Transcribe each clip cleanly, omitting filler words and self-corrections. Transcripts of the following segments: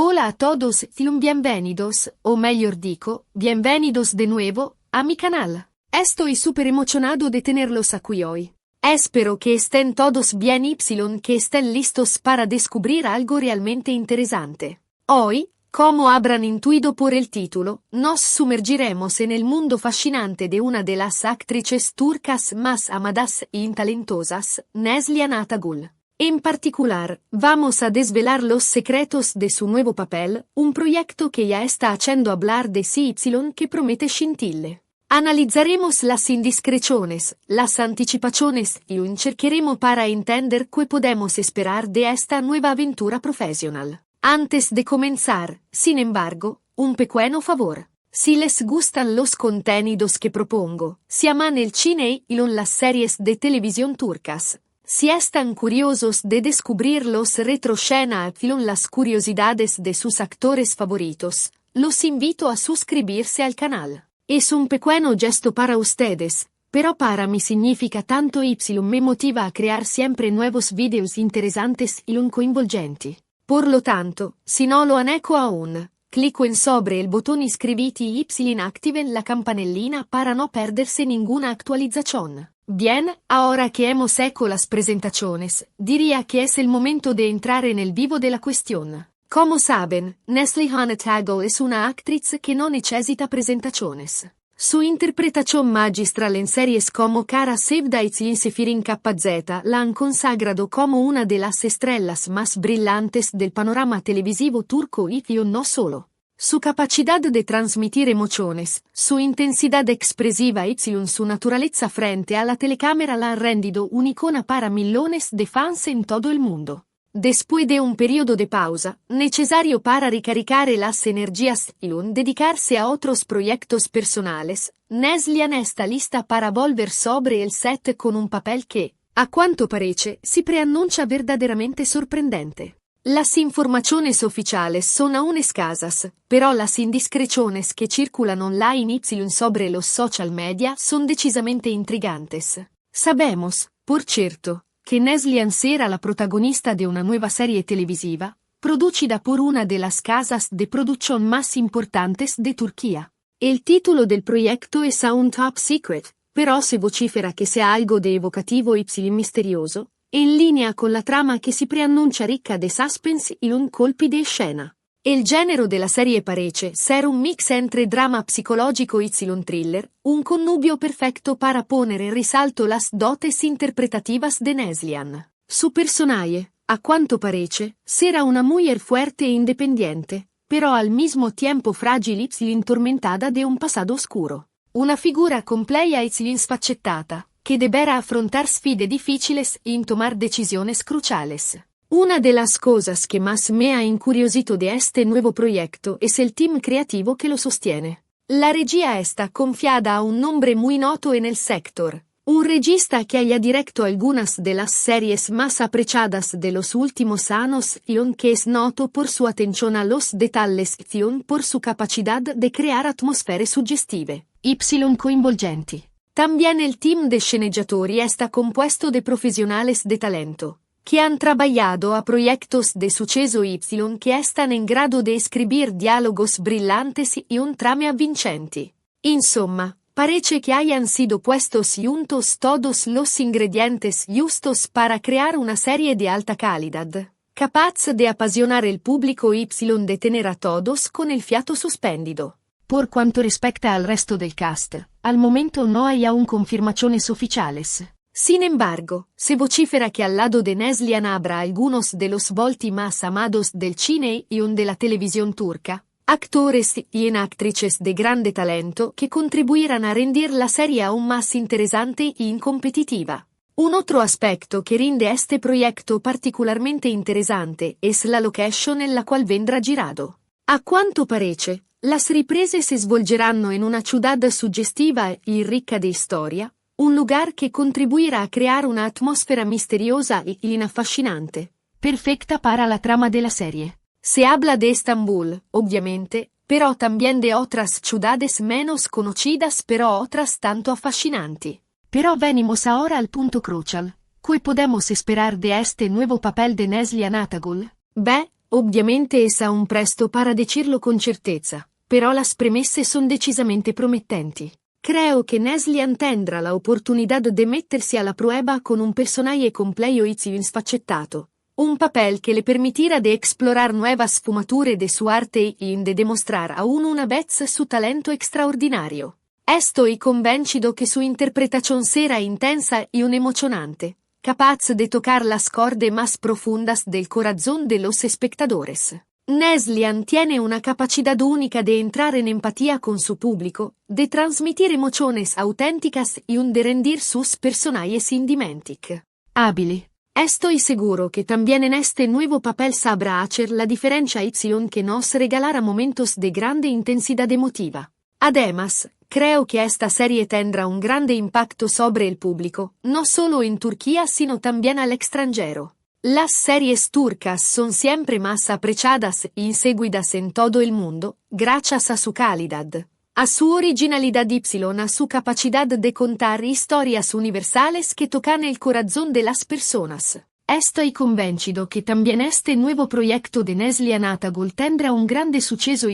Hola a todos y bienvenidos, o mejor dicho, bienvenidos de nuevo, a mi canal. Estoy súper emocionado de tenerlos aquí hoy. Espero que estén todos bien y que estén listos para descubrir algo realmente interesante. Hoy, como habrán intuido por el título, nos sumergiremos en el mundo fascinante de una de las actrices turcas más amadas y talentosas, Neslihan Atagul. En particular, vamos a desvelar los secretos de su nuevo papel, un proyecto que ya está haciendo hablar de sí y que promete scintille. Analizzaremos las indiscreciones, las anticipaciones y cercheremo para entender qué podemos esperar de esta nueva aventura profesional. Antes de comenzar, sin embargo, un pequeño favor. Si les gustan los contenidos que propongo, si aman el cine y las series de televisión turcas, si están curiosos de descubrir los retroscena y las curiosidades de sus actores favoritos, los invito a suscribirse al canal. Es un pequeño gesto para ustedes, pero para mí significa tanto y me motiva a crear siempre nuevos videos interesantes y coinvolgenti. Por lo tanto, si no lo han hecho aún, clico en sobre el botón inscribiti y activen la campanellina para no perderse ninguna actualización. Bien, ahora que hemos hecho las presentaciones, diría que es el momento de entrar en el vivo de la cuestión. Como saben, Neslihan Atagul es una actriz que no necesita presentaciones. Su interpretación magistral en series como Kara Sevda y Sefirin KZ la han consagrado como una de las estrellas más brillantes del panorama televisivo turco y no solo. Su capacidad de transmitir emociones, su intensidad expresiva y su naturaleza frente a la telecámara la han rendido una icona para millones de fans en todo el mundo. Después de un periodo de pausa, necesario para recargar las energías y dedicarse a otros proyectos personales, Neslihan está lista para volver sobre el set con un papel que, a cuanto parece, si preannuncia verdaderamente sorprendente. Las informaciones oficiales son aún escasas, pero las indiscreciones que circulan online y sobre los social media son decisamente intrigantes. Sabemos, por cierto, que Neslihan será la protagonista de una nueva serie televisiva, producida por una de las casas de producción más importantes de Turquía. El título del proyecto es aún top secret, pero se vocifera que sea algo de evocativo y misterioso, en línea con la trama que si preannuncia ricca de suspense y colpi de escena. El género de la serie parece ser un mix entre drama psicológico y thriller, un connubio perfecto para poner en risalto las dotes interpretativas de Neslihan. Su personaje, a cuanto parece, será una mujer fuerte e independiente, pero al mismo tiempo frágil y tormentada de un pasado oscuro. Una figura compleja y sfaccettata, que deberá afrontar sfide difíciles y tomar decisiones cruciales. Una de las cosas que más me ha incuriosito de este nuevo proyecto es el team creativo que lo sostiene. La regia está confiada a un nombre muy noto en el sector, un regista que haya directo algunas de las series más apreciadas de los últimos años y que es noto por su atención a los detalles y por su capacidad de crear atmósferas suggestive, coinvolgenti. También el team de sceneggiatori está compuesto de profesionales de talento, que han trabajado a proyectos de suceso que están en grado de escribir diálogos brillantes y trame avvincenti. Insomma, parece que hayan sido puestos juntos todos los ingredientes justos para crear una serie de alta calidad, capaz de apasionar el público y de tener a todos con el fiato suspendido. Por cuanto respecta al resto del cast, al momento no hay aún confirmaciones oficiales. Sin embargo, se vocifera que al lado de Neslihan habrá algunos de los volti más amados del cine y de la televisión turca, actores y actrices de grande talento que contribuirán a rendir la serie aún más interesante y competitiva. Un otro aspecto que rinde este proyecto particularmente interesante es la location en la cual vendrá girado. A cuanto parece, las riprese se svolgeranno en una ciudad suggestiva y rica de historia, un lugar que contribuirá a crear una atmósfera misteriosa y fascinante, perfecta para la trama de la serie. Se habla de Estambul, obviamente, pero también de otras ciudades menos conocidas pero otras tanto fascinanti. Pero venimos ahora al punto crucial. ¿Qué podemos esperar de este nuevo papel de Neslihan Atagul? Beh, Obviamente es aún presto para decirlo con certeza, pero las premisas son decisamente promettenti. Creo que Neslihan tendrá la oportunidad de meterse a la prueba con un personaje complejo y sfaccettato. Un papel que le permitirá de explorar nuevas sfumature de su arte y de demostrar aún una vez su talento extraordinario. Estoy convencido que su interpretación será intensa y emocionante, capaz de tocar las cordas más profundas del corazón de los espectadores. Neslihan tiene una capacidad única de entrar en empatía con su público, de transmitir emociones auténticas y de rendir sus personajes indimenticables. Estoy seguro que también en este nuevo papel sabrá hacer la diferencia que nos regalará momentos de grande intensidad emotiva. Además, creo que esta serie tendrá un grande impacto sobre el público, no solo en Turquía sino también al extranjero. Las series turcas son siempre más apreciadas y seguidas en todo el mundo, gracias a su calidad, a su originalidad y a su capacidad de contar historias universales que tocan el corazón de las personas. Estoy convencido que también este nuevo proyecto de Neslihan Atagul tendrá un grande suceso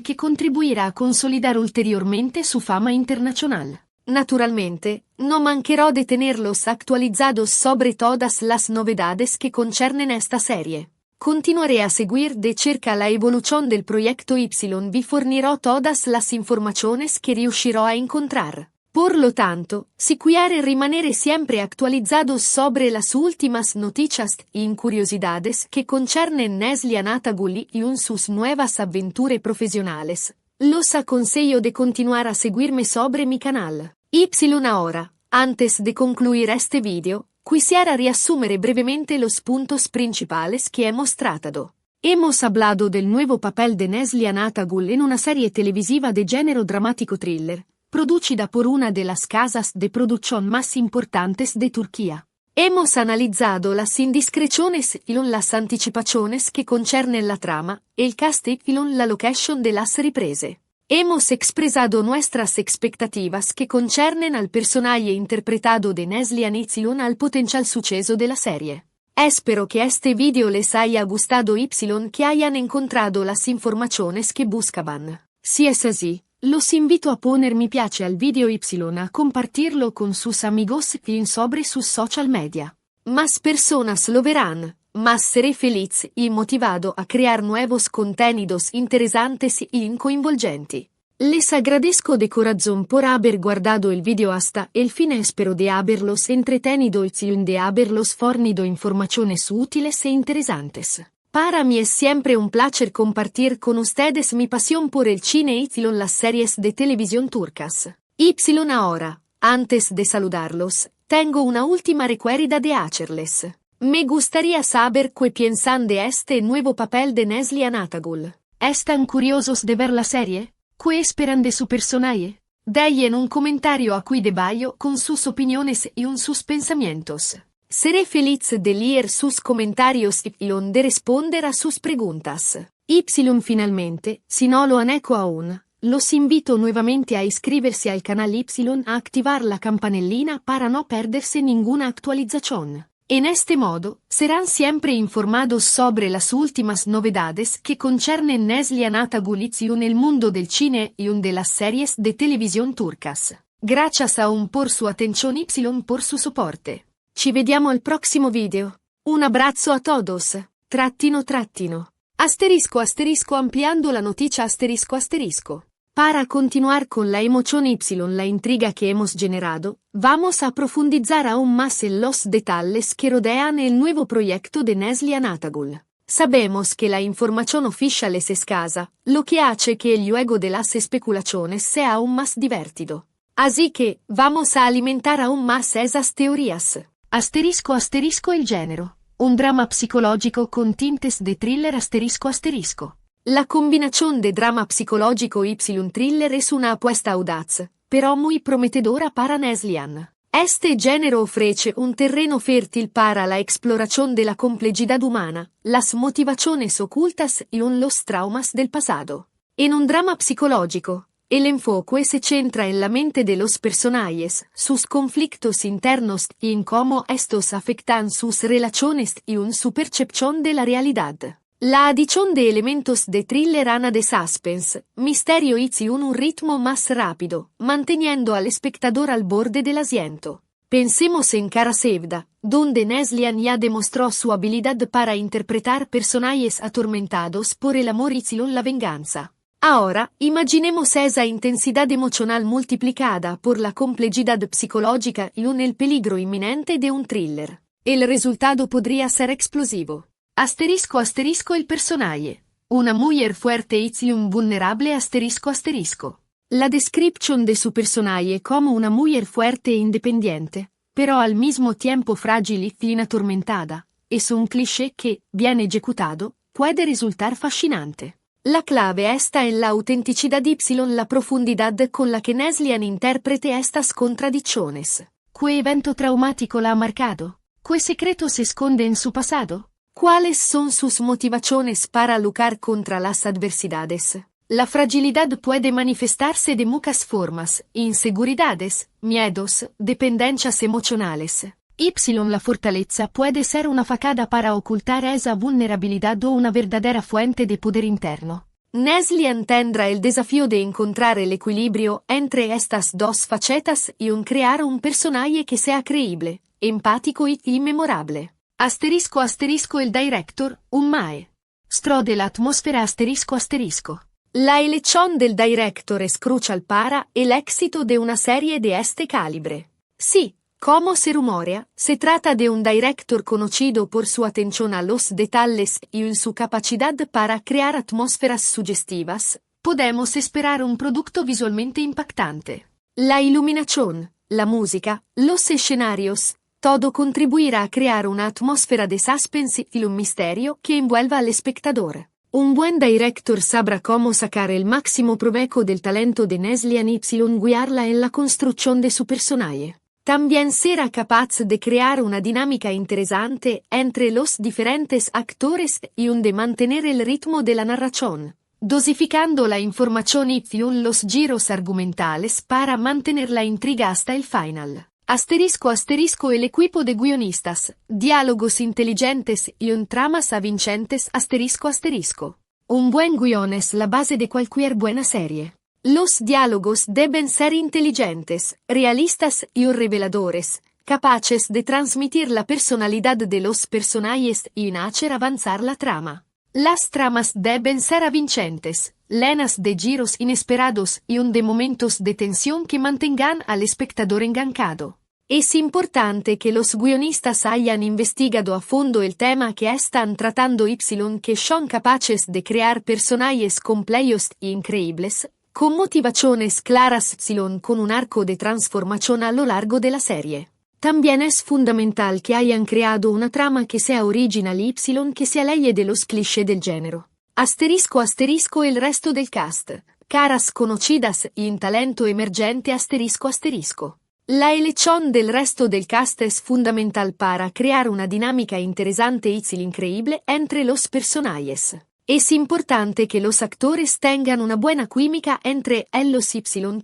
que contribuirá a consolidar ulteriormente su fama internacional. Naturalmente, no mancherò de tenerlos actualizados sobre todas las novedades que concernen esta serie. Continuaré a seguir de cerca la evolución del proyecto vi fornirò todas las informaciones que riuscirò a encontrar. Por lo tanto, si quiere rimanere siempre actualizados sobre las últimas noticias y curiosidades que concernen Neslihan Atagul y sus nuevas aventuras profesionales, los aconsejo de continuar a seguirme sobre mi canal. Ahora, antes de concluir este video, quisiera resumir brevemente los puntos principales que hemos tratado. Hemos hablado del nuevo papel de Neslihan Atagul en una serie televisiva de género dramático thriller, producida por una de las casas de producción más importantes de Turquía. Hemos analizado las indiscreciones y las anticipaciones que concernen la trama, el casting y la location de las riprese. Hemos expresado nuestras expectativas que concernen al personaje interpretado de Neslihan y al potencial suceso de la serie. Espero que este video les haya gustado y que hayan encontrado las informaciones que buscaban. Si es así, los invito a poner mi piace al video y a compartirlo con sus amigos y sobre sus social media. Más personas lo verán, más seré feliz y motivado a crear nuevos contenidos interesantes y coinvolgentes. Les agradezco de corazón por haber guardado el video hasta el fin. Espero de haberlos entretenido y de haberlos fornido informaciones útiles e interesantes. Para mí es siempre un placer compartir con ustedes mi pasión por el cine y las series de televisión turcas. Ahora, antes de saludarlos, tengo una última requerida de hacerles. Me gustaría saber qué piensan de este nuevo papel de Neslihan Atagul. ¿Están curiosos de ver la serie? ¿Qué esperan de su personaje? Dejen un comentario aquí debajo con sus opiniones y sus pensamientos. Seré feliz de leer sus comentarios y de responder a sus preguntas. Finalmente, si no lo han hecho aún, los invito nuevamente a inscribirse al canal a activar la campanellina para no perderse ninguna actualización. En este modo, serán siempre informados sobre las últimas novedades que concernen Neslihan Atagul en el mundo del cine y de las series de televisión turcas. Gracias aún por su atención y por su soporte. Ci vediamo al prossimo video. Un abbraccio a todos. _. Asterisco ampliando la noticia asterisco. Para continuar con la emoción la intriga que hemos generado, vamos a profundizar aún más en los detalles que rodean el nuevo proyecto de Neslihan Atagul. Sabemos que la información oficial es escasa, lo que hace que el juego de las especulaciones sea aún más divertido. Así que, vamos a alimentar aún más esas teorías. Asterisco el género. Un drama psicológico con tintes de thriller asterisco. La combinación de drama psicológico y thriller es una apuesta audaz, pero muy prometedora para Neslihan. Este género ofrece un terreno fértil para la exploración de la complejidad humana, las motivaciones ocultas y los traumas del pasado. En un drama psicológico, el enfoque se centra en la mente de los personajes, sus conflictos internos y en cómo estos afectan sus relaciones y su percepción de la realidad. La adición de elementos de thriller ana de suspense, misterio y un ritmo más rápido, manteniendo al espectador al borde del asiento. Pensemos en Cara Sevda, donde Neslihan ya demostró su habilidad para interpretar personajes atormentados por el amor y la venganza. Ahora, imaginemos esa intensidad emocional multiplicada por la complejidad psicológica y el peligro inminente de un thriller. El resultado podría ser explosivo. *** el personaje. Una mujer fuerte y vulnerable ***. La descripción de su personaje como una mujer fuerte e independiente, pero al mismo tiempo frágil y atormentada, es un cliché que, bien ejecutado, puede resultar fascinante. La clave está en la autenticidad y la profundidad con la que Neslihan interprete estas contradicciones. ¿Qué evento traumático la ha marcado? ¿Qué secreto se esconde en su pasado? ¿Cuáles son sus motivaciones para luchar contra las adversidades? La fragilidad puede manifestarse de muchas formas: inseguridades, miedos, dependencias emocionales. La fortaleza puede ser una facada para ocultar esa vulnerabilidad o una verdadera fuente de poder interno. Neslihan tendrá el desafío de encontrar el equilibrio entre estas dos facetas y crear un personaje que sea creíble, empático y memorable. *** el director, un mae. Strode la atmósfera ***. La elección del director es crucial para el éxito de una serie de este calibre. Sí, como se rumorea, se trata de un director conocido por su atención a los detalles y en su capacidad para crear atmósferas sugestivas. Podemos esperar un producto visualmente impactante. La iluminación, la música, los escenarios, todo contribuirá a crear una atmósfera de suspense y un misterio que envuelva al espectador. Un buen director sabrá cómo sacar el máximo provecho del talento de Neslihan y guiarla en la construcción de su personaje. También será capaz de crear una dinámica interesante entre los diferentes actores y de mantener el ritmo de la narración, dosificando la información y los giros argumentales para mantener la intriga hasta el final. *** el equipo de guionistas, diálogos inteligentes y tramas avincentes ***. Un buen guion es la base de cualquier buena serie. Los diálogos deben ser inteligentes, realistas y reveladores, capaces de transmitir la personalidad de los personajes y hacer avanzar la trama. Las tramas deben ser avincentes, llenas de giros inesperados y de momentos de tensión que mantengan al espectador enganchado. Es importante que los guionistas hayan investigado a fondo el tema que están tratando que son capaces de crear personajes complejos e increíbles, con motivaciones claras con un arco de transformación a lo largo de la serie. También es fundamental que hayan creado una trama que sea original y que se aleje de los clichés del género. *** el resto del cast. Caras conocidas y talento emergente ***. La elección del resto del cast es fundamental para crear una dinámica interesante y increíble entre los personajes. Es importante que los actores tengan una buena química entre ellos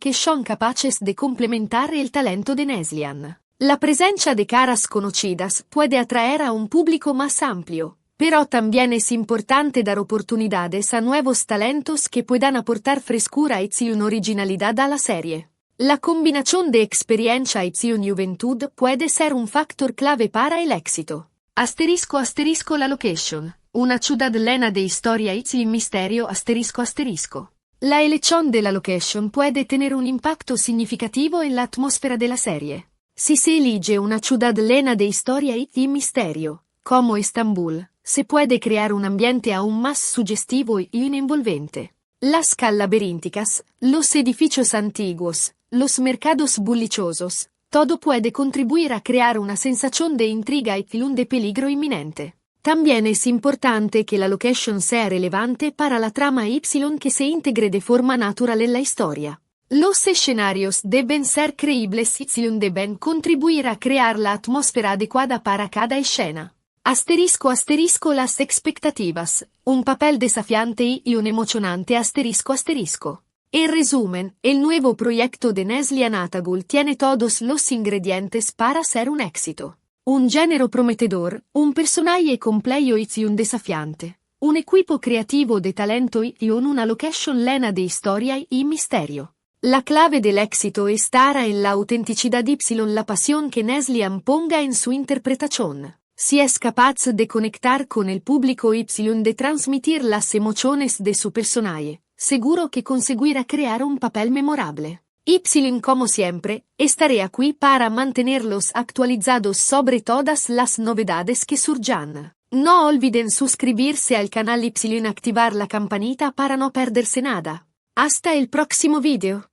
que son capaces de complementar el talento de Neslihan. La presencia de caras conocidas puede atraer a un público más amplio, pero también es importante dar oportunidades a nuevos talentos que puedan aportar frescura y originalidad a la serie. La combinación de experiencia y juventud puede ser un factor clave para el éxito. *** la location. Una ciudad llena de historia y misterio ***. La elección de la location puede tener un impacto significativo en la atmósfera de la serie. Si se elige una ciudad llena de historia y misterio, como Estambul, se puede crear un ambiente aún más sugestivo y envolvente. Las calles laberínticas, los edificios antiguos, los mercados bulliciosos, todo puede contribuir a crear una sensación de intriga y de peligro inminente. También es importante que la location sea relevante para la trama que se integre de forma natural en la historia. Los escenarios deben ser creíbles y deben contribuir a crear la atmósfera adecuada para cada escena. *** las expectativas, un papel desafiante y un emocionante ***. En resumen, el nuevo proyecto de Neslihan Atagul tiene todos los ingredientes para ser un éxito. Un género prometedor, un personaje complejo y desafiante, un equipo creativo de talento y una location llena de historia y misterio. La clave del éxito estará en la autenticidad y la pasión que Neslian ponga en su interpretación. Si es capaz de conectar con el público y de transmitir las emociones de su personaje, seguro que conseguirá crear un papel memorable. Y como siempre, estaré aquí para mantenerlos actualizados sobre todas las novedades que surjan. No olviden suscribirse al canal y activar la campanita para no perderse nada. Hasta el próximo video.